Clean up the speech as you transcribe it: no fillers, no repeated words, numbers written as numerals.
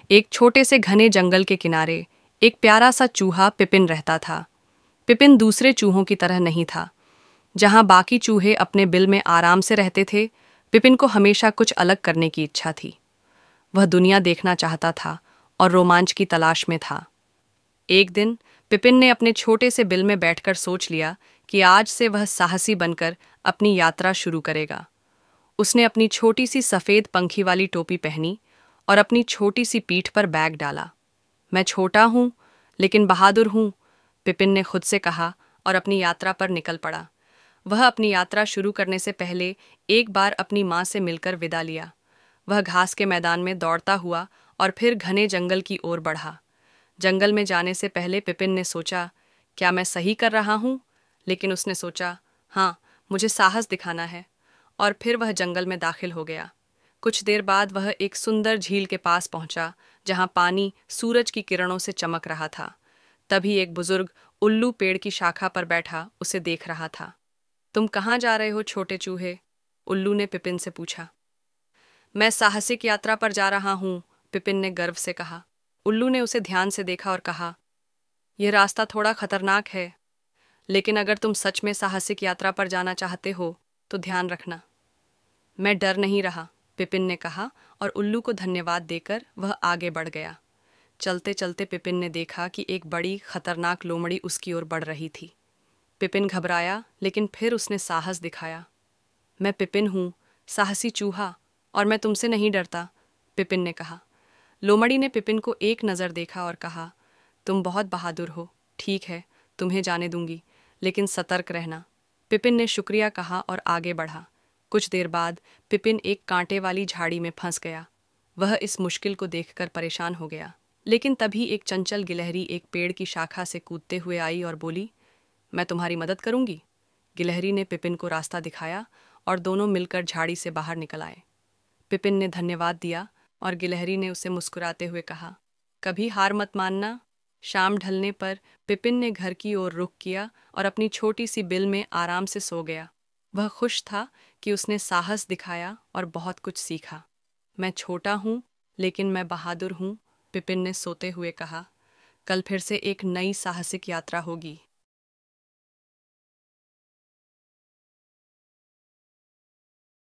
एक छोटे से घने जंगल के किनारे एक प्यारा सा चूहा पिपिन रहता था। पिपिन दूसरे चूहों की तरह नहीं था। जहां बाकी चूहे अपने बिल में आराम से रहते थे, पिपिन को हमेशा कुछ अलग करने की इच्छा थी। वह दुनिया देखना चाहता था और रोमांच की तलाश में था। एक दिन पिपिन ने अपने छोटे से बिल में बैठकर सोच लिया कि आज से वह साहसी बनकर अपनी यात्रा शुरू करेगा। उसने अपनी छोटी सी सफ़ेद पंखी वाली टोपी पहनी और अपनी छोटी सी पीठ पर बैग डाला। मैं छोटा हूँ लेकिन बहादुर हूँ, पिपिन ने खुद से कहा और अपनी यात्रा पर निकल पड़ा। वह अपनी यात्रा शुरू करने से पहले एक बार अपनी माँ से मिलकर विदा लिया। वह घास के मैदान में दौड़ता हुआ और फिर घने जंगल की ओर बढ़ा। जंगल में जाने से पहले पिपिन ने सोचा, क्या मैं सही कर रहा हूँ? लेकिन उसने सोचा, हाँ, मुझे साहस दिखाना है। और फिर वह जंगल में दाखिल हो गया। कुछ देर बाद वह एक सुंदर झील के पास पहुंचा, जहां पानी सूरज की किरणों से चमक रहा था। तभी एक बुजुर्ग उल्लू पेड़ की शाखा पर बैठा उसे देख रहा था। तुम कहाँ जा रहे हो छोटे चूहे? उल्लू ने पिपिन से पूछा। मैं साहसिक यात्रा पर जा रहा हूँ, पिपिन ने गर्व से कहा। उल्लू ने उसे ध्यान से देखा और कहा, यह रास्ता थोड़ा खतरनाक है, लेकिन अगर तुम सच में साहसिक यात्रा पर जाना चाहते हो तो ध्यान रखना। मैं डर नहीं रहा, पिपिन ने कहा और उल्लू को धन्यवाद देकर वह आगे बढ़ गया। चलते चलते पिपिन ने देखा कि एक बड़ी खतरनाक लोमड़ी उसकी ओर बढ़ रही थी। पिपिन घबराया, लेकिन फिर उसने साहस दिखाया। मैं पिपिन हूँ, साहसी चूहा, और मैं तुमसे नहीं डरता, पिपिन ने कहा। लोमड़ी ने पिपिन को एक नज़र देखा और कहा, तुम बहुत बहादुर हो, ठीक है, तुम्हें जाने दूंगी, लेकिन सतर्क रहना। पिपिन ने शुक्रिया कहा और आगे बढ़ा। कुछ देर बाद पिपिन एक कांटे वाली झाड़ी में फंस गया। वह इस मुश्किल को देखकर परेशान हो गया, लेकिन तभी एक चंचल गिलहरी एक पेड़ की शाखा से कूदते हुए आई और बोली, मैं तुम्हारी मदद करूंगी। गिलहरी ने पिपिन को रास्ता दिखाया और दोनों मिलकर झाड़ी से बाहर निकल आए। पिपिन ने धन्यवाद दिया और गिलहरी ने उसे मुस्कुराते हुए कहा, कभी हार मत मानना। शाम ढलने पर पिपिन ने घर की ओर रुख किया और अपनी छोटी सी बिल में आराम से सो गया। वह खुश था कि उसने साहस दिखाया और बहुत कुछ सीखा। मैं छोटा हूँ लेकिन मैं बहादुर हूँ, पिपिन ने सोते हुए कहा। कल फिर से एक नई साहसिक यात्रा होगी।